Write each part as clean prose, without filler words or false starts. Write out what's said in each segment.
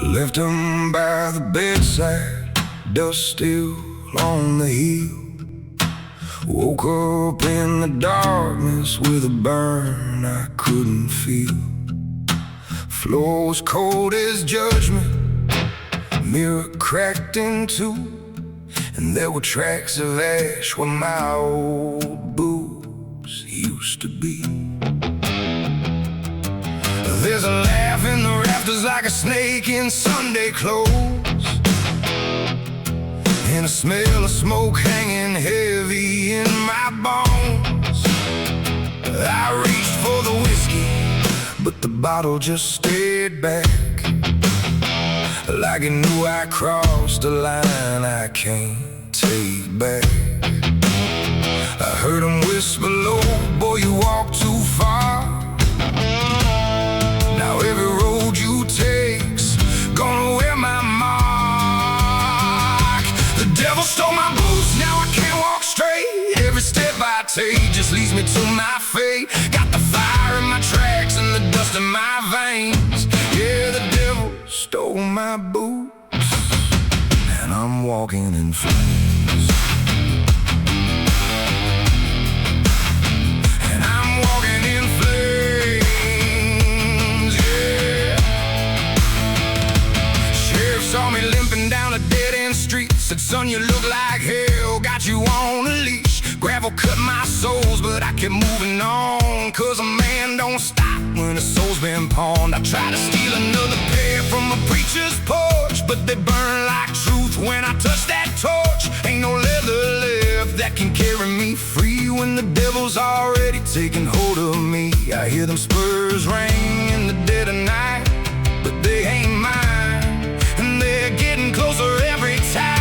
Left him by the bedside, dust still on the heel. Woke up in the darkness with a burn I couldn't feel. Floor was cold as judgment, mirror cracked in two, and there were tracks of ash where my old boots used to be. There's a laugh in the rafters like a snake in Sunday clothes, and a smell of smoke hanging heavy in my bones. I reached for the whiskey, but the bottle just stayed back, like it knew I crossed a line I can't take back. I heard him whisper low, boy, you walk too far. Now every road you take's gonna wear my mark. The devil stole my boots, now I can't walk straight. Every step I take just leads me to my fate. Got the fire in my tracks and the dust in my veins. Yeah, the devil stole my boots, and I'm walking in flames. And I'm walking in flames, yeah. Sheriff saw me limping down a dead-end street, said, son, you look like hell, got you on a leash. Gravel cut my soles, but I kept moving on, 'cause a man don't stop when his soul's been pawned. I tried to steal another pair from a preacher's porch, but they burn like truth when I touch that torch. Ain't no leather left that can carry me free when the devil's already taken hold of me. I hear them spurs ring in the dead of night, but they ain't mine, and they're getting closer every time.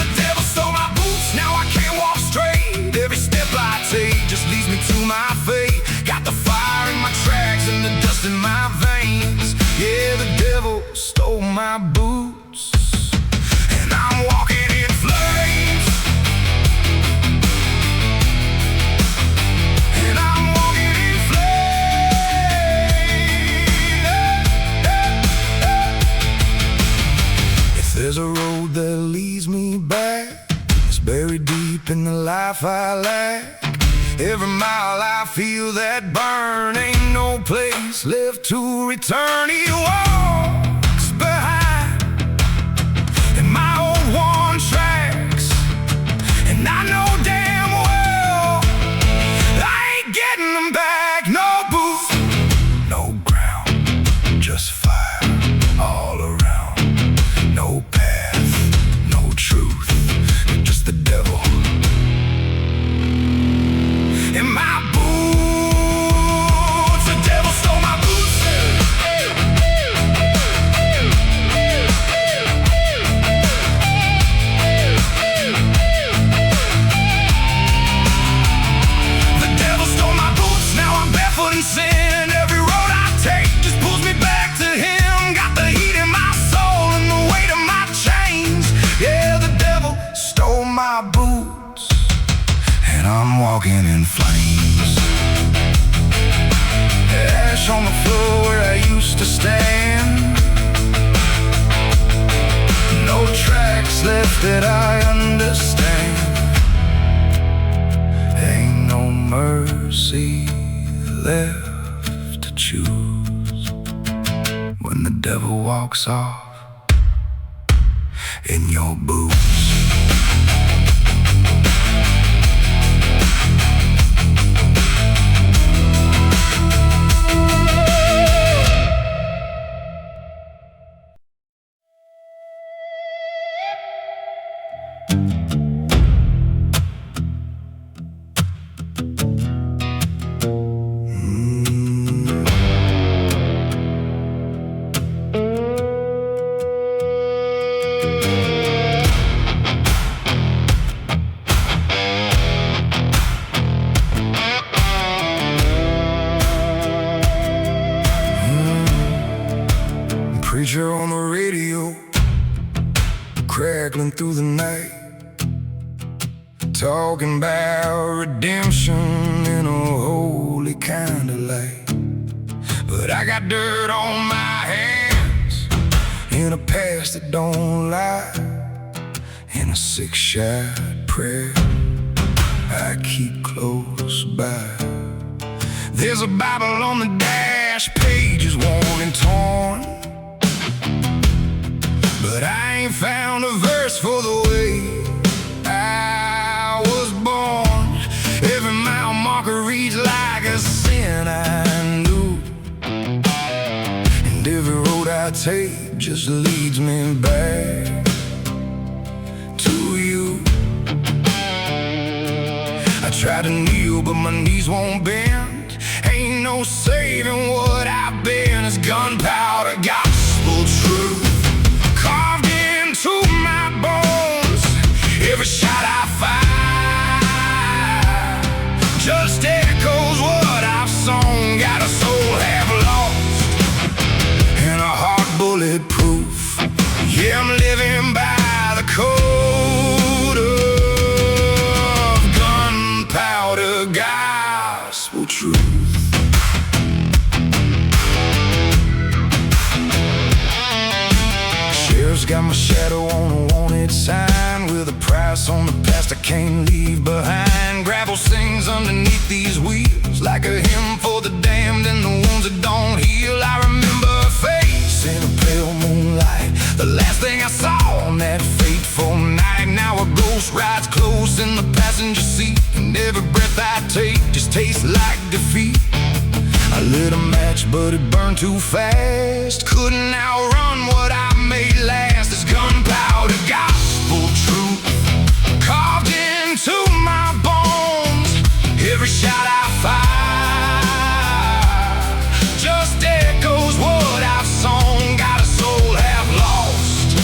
The devil stole my boots, now I can't walk straight. Every step I take just leads me to my fate. Got the fire in my tracks and the dust in my veins. Yeah, the devil stole my boots, and I'm walking in flames. And I'm walking in flames. If there's a road that leads me back, it's buried deep in the life I lack. Every mile I feel that burn, ain't no place left to return. He walks behind in my old worn tracks, and I know damn well I ain't getting them back. No boots, no ground, just fire all around. No path, no truth, just the devil in my boots. The devil stole my boots. The devil stole my boots, now I'm barefoot in sin. Every road I take just pulls me back to him. Got the heat in my soul and the weight of my chains. Yeah, the devil stole my boots, and I'm walking in flames. Ash on the floor where I used to stand. No tracks left that I understand. Ain't no mercy left to choose when the devil walks off in your boots. Preacher on the radio, crackling through the night, talking about redemption in a holy kind of light. But but I got dirt on my hands, in a past that don't lie, in a sick-shot prayer I keep close by. There's a Bible on the dash, pages worn and torn, but I ain't found a verse for the way I was born. Every mile marker reads like a sin I knew, and every road I take just leads me back to you. I try to kneel but my knees won't bend. Ain't no saving what I've been. It's gunpowder gospel truth carved into my bones. Every shot I fire just echoes what I've sung. Got a soul half lost and a heart bulletproof. Yeah, I'm living by the code of gunpowder gospel truth. Got my shadow on a wanted sign, with a price on the past I can't leave behind. Gravel sings underneath these wheels like a hymn for the damned and the wounds that don't heal. I remember a face in a pale moonlight, the last thing I saw on that fateful night. Now a ghost rides close in the passenger seat, and every breath I take just tastes like defeat. I lit a match but it burned too fast, couldn't outrun what I made last. This gunpowder gospel truth carved into my bones. Every shot I fire just echoes what I've sung. Got a soul half lost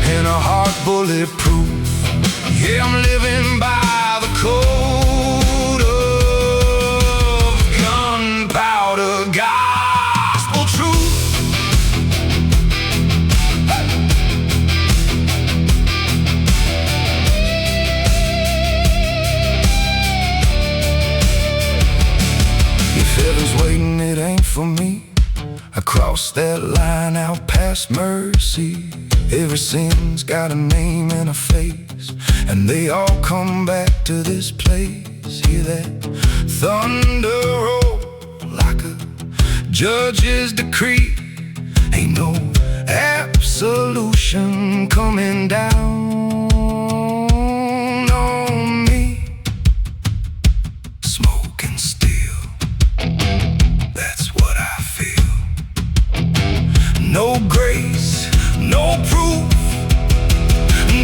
and a heart bulletproof. Yeah, I'm living by the code of gunpowder gospel truth. If heaven's waiting, it ain't for me. I crossed that line out past mercy. Every sin's got a name and a face, and they all come back to this place. Hear that thunder roll like a judge's decree. Ain't no absolution coming down on me. Smoke and steel, that's what I feel. No grace, no proof,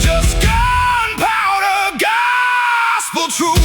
just gunpowder gospel truth.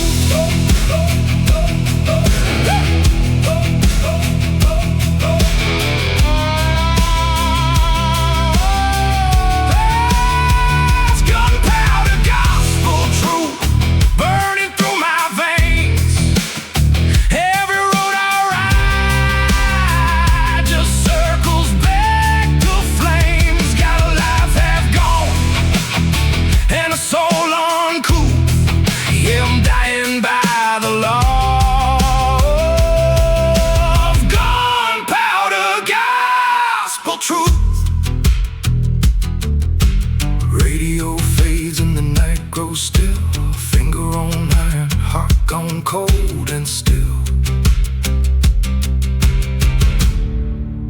Radio fades and the night grows still. Finger on iron, heart gone cold and still.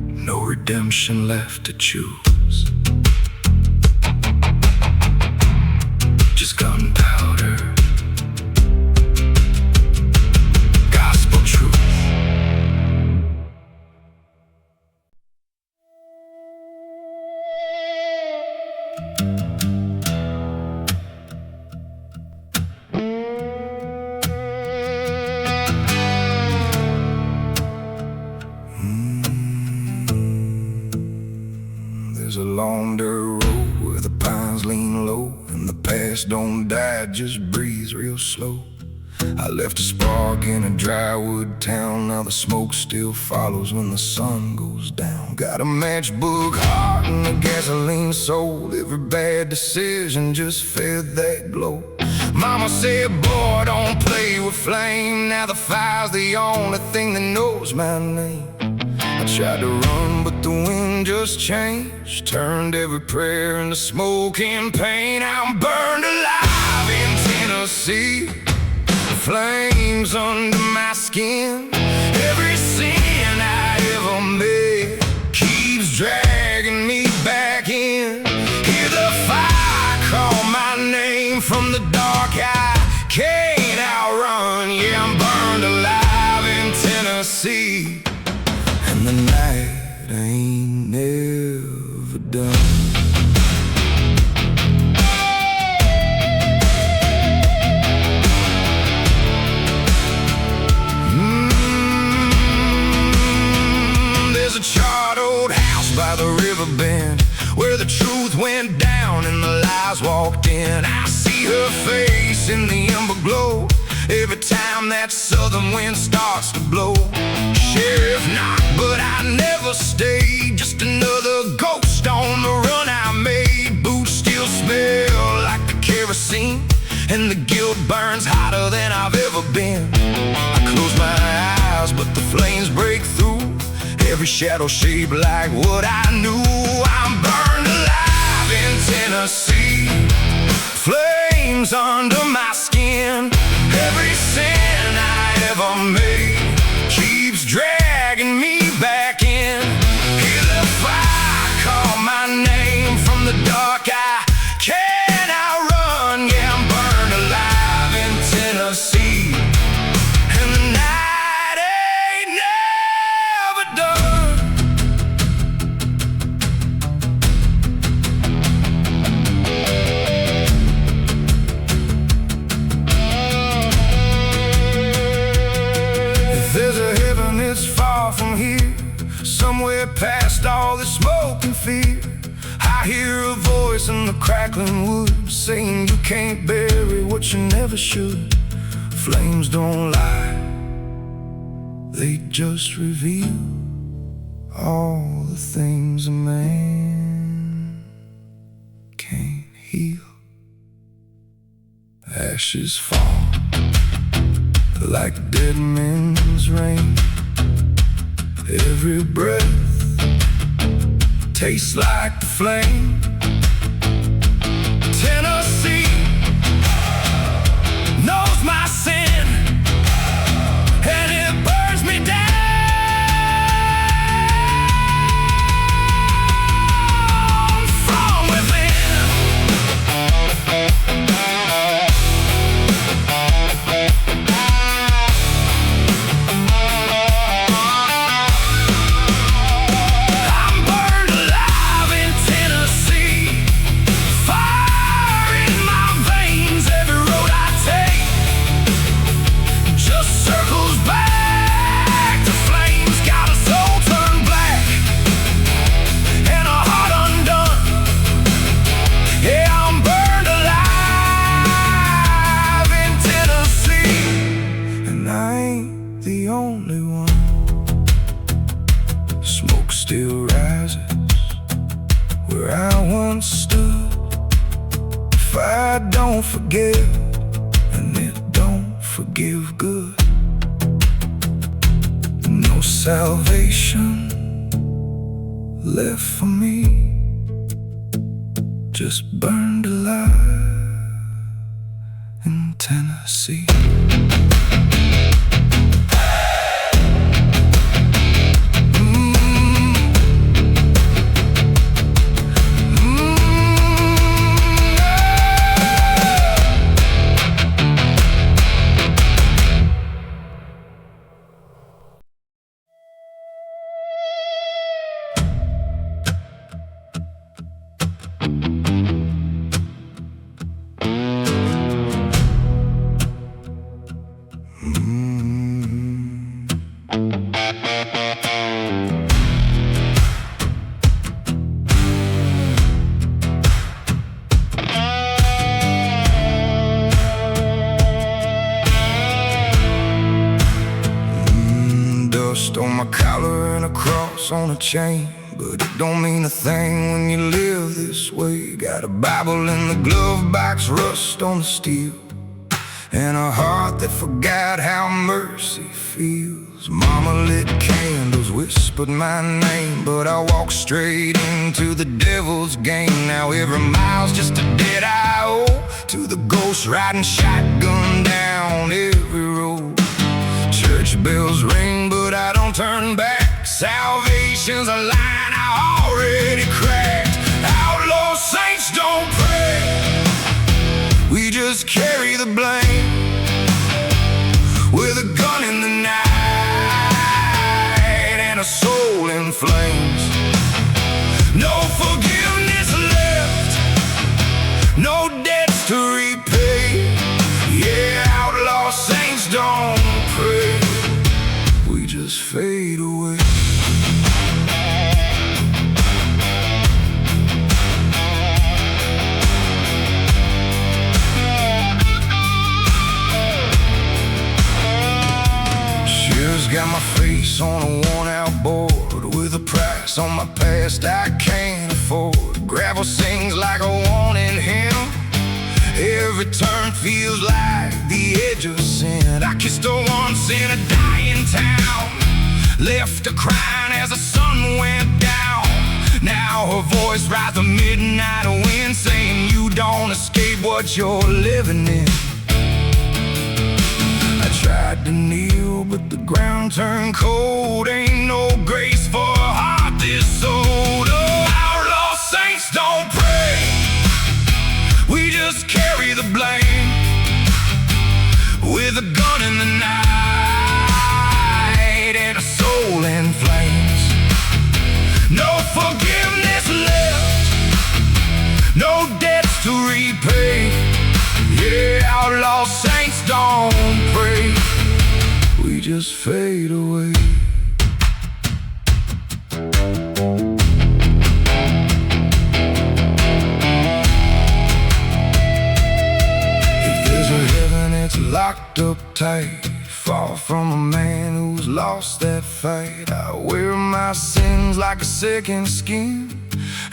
No redemption left to choose, just gunpowder gospel truth. There's a long dirt road where the pines lean low, and the past don't die, it just breathes real slow. I left a spark in a dry wood town, now the smoke still follows when the sun goes down. Got a matchbook heart and a gasoline soul, every bad decision just fed that glow. Mama said, boy, don't play with flame, now the fire's the only thing that knows my name. Tried to run, but the wind just changed, turned every prayer into smoke and pain. I'm burned alive in Tennessee, flames under my skin. Every sin I ever made keeps dragging me back in. Hear the fire call my name from the dark. I can't outrun. Yeah, I'm burned alive in Tennessee, and the night ain't never done. There's a charred old house by the river bend, where the truth went down and the lies walked in. I see her face in the ember glow every time that southern wind starts to blow. Sheriff knocked, but I never stayed. Just another ghost on the run I made. Boots still smell like the kerosene, and the guilt burns hotter than I've ever been. I close my eyes, but the flames break through. Every shadow shaped like what I knew. I'm burned alive in Tennessee, flames under my skin. Every sin I ever made keeps dragging me back in. Hear the fire call my name from the dark. I can't outrun. Yeah, I'm burned alive in Tennessee, and the night ain't never done. If there's a heaven, it's far from here, somewhere past all this smoke and fear. I hear a voice in the crackling wood saying you can't bury what you never should. Flames don't lie, they just reveal all the things a man can't heal. Ashes fall like dead men's rain. Every breath tastes like the flame. Tennessee knows my sin, and it burns me down from within. I'm burned alive in Tennessee, fire in my veins. Every road I take just circles back to flames. Got a soul turned black and a heart undone. Yeah, I'm burned alive in Tennessee, and I ain't the only one. Smoke still rises where I once stood. Fire don't forgive, and it don't forgive good. No salvation left for me, just burned alive in Tennessee. Dust on my collar and a cross on a chain, but it don't mean a thing when you live this way. Got a Bible in the glove box, rust on the steel, and a heart that forgot how mercy feels. Mama lit candles bells whispered my name, but I walked straight into the devil's game. Now every mile's just a dead I-O to the ghost riding shotgun down every road. Church bells ring, but I don't turn back. Salvation's a line I already cracked. Outlaw saints don't pray, we just carry the blame. With a gun in the night and a soul in flames. No forgiveness left, no debts to repay. Yeah, outlaw saints don't pray, we just fade away. Got my face on a worn-out board with a price on my past I can't afford. Gravel sings like a wanted hymn. Every turn feels like the edge of sin. I kissed her once in a dying town, left her crying as the sun went down. Now her voice rides the midnight wind, saying you don't escape what you're living in. I tried to kneel, but the ground turned cold. Ain't no grace for a heart this old. Oh, outlaw saints don't pray, we just carry the blame. With a gun in the night and a soul in flames. No forgiveness left, no debts to repay. Yeah, outlaw saints don't pray, we just fade away. If there's a heaven, it's locked up tight, far from a man who's lost that fight. I wear my sins like a second skin,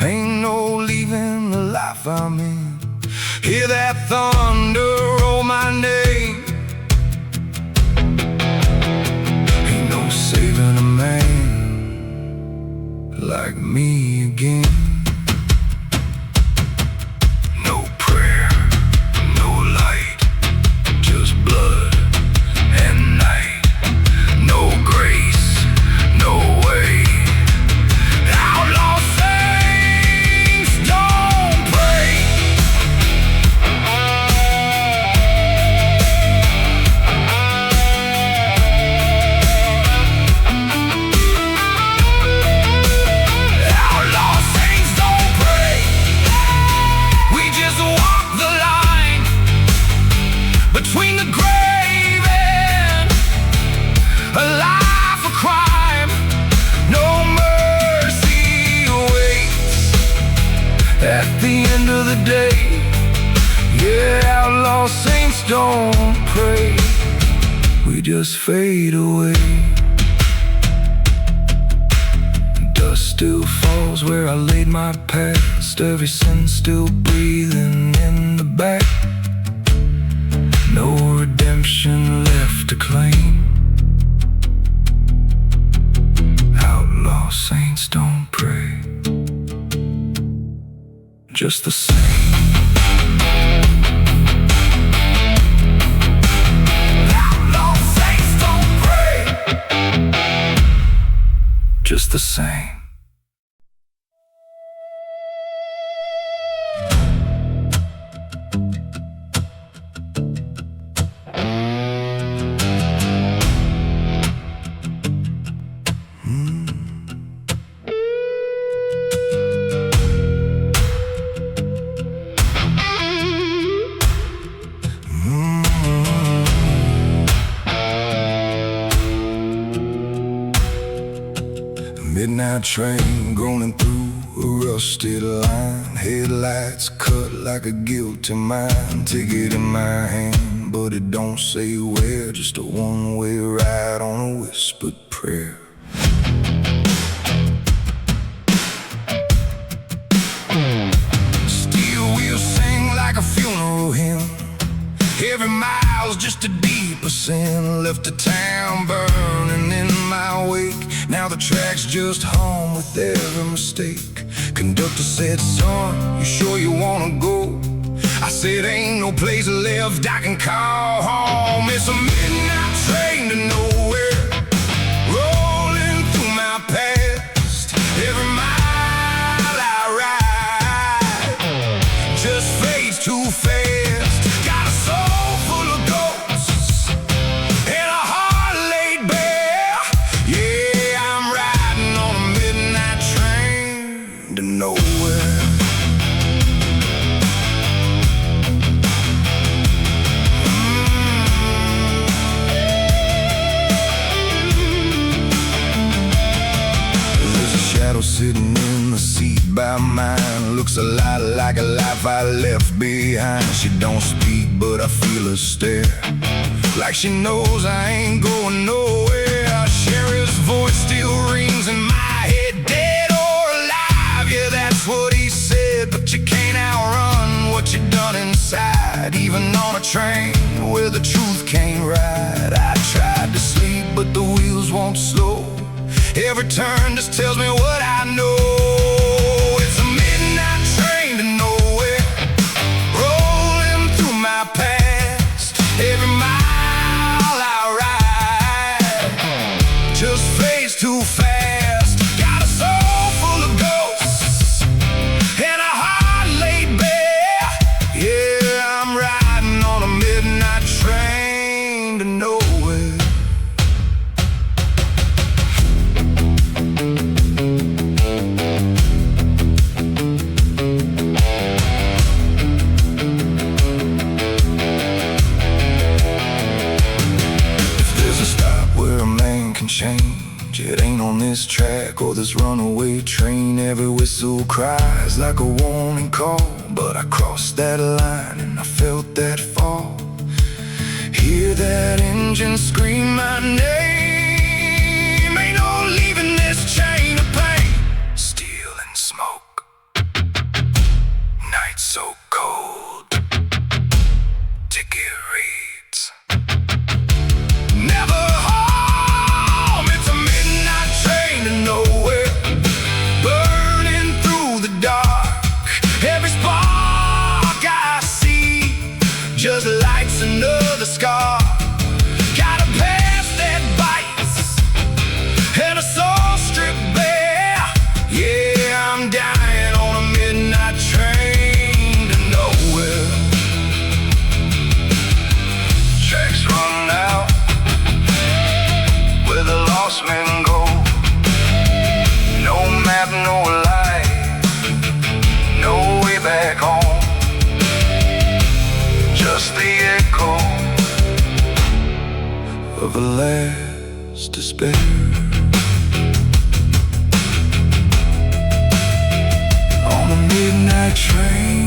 ain't no leaving the life I'm in. Hear that thunder roll my name, ain't no saving a man like me again. No prayer, no light, just blood and night. No grace, no way. Outlaw saints don't pray. Between the grave and a life of crime, no mercy awaits at the end of the day. Yeah, outlaw saints don't pray, we just fade away. Dust still falls where I laid my past, every sin still breathing in the back. No redemption left to claim. Outlaw saints don't pray, just the same. Outlaw saints don't pray, just the same. Midnight train groaning through a rusted line, headlights cut like a guilty mind. Ticket in my hand, but it don't say where, just a one-way ride on a whispered prayer. Steel wheels sing like a funeral hymn, every mile's just a deeper sin. Left the town burning in my wake, Now the tracks just hum with every mistake. Conductor said, son, you sure you wanna go? I said, ain't no place left I can call home. It's a midnight train to nowhere, rolling through my past. Every mile I ride just fades too fast. Got a soul full of ghosts and a heart laid bare. Yeah, I'm riding on a midnight train to nowhere. Sitting in the seat by mine, looks a lot like a life I left behind. She don't speak, but I feel her stare, like she knows I ain't going nowhere. Sheriff's voice still rings in my head, dead or alive. Yeah, that's what he said, but you can't outrun what you done inside, even on a train where the truth can't ride. I tried to sleep, but the wheels won't slow. Every turn just tells me what I know. It's a midnight train to nowhere, rolling through my past. Every mile I ride just fades too fast. Got a soul full of ghosts and a heart laid bare. Yeah, I'm riding on a midnight train to nowhere. Change, it ain't on this track or this runaway train. Every whistle cries like a warning call, but I crossed that line and I felt that fall. Hear that engine scream my name. Ain't no leaving this chain of pain. Steel and smoke, night so cold. Ticket reads, never just lights another scar. Got a past that bites and a soul stripped bare. Yeah, I'm dying on a midnight train to nowhere. Tracks run out where the lost men go. No map, no light, no way back home. Just the echo of a last despair. On a midnight train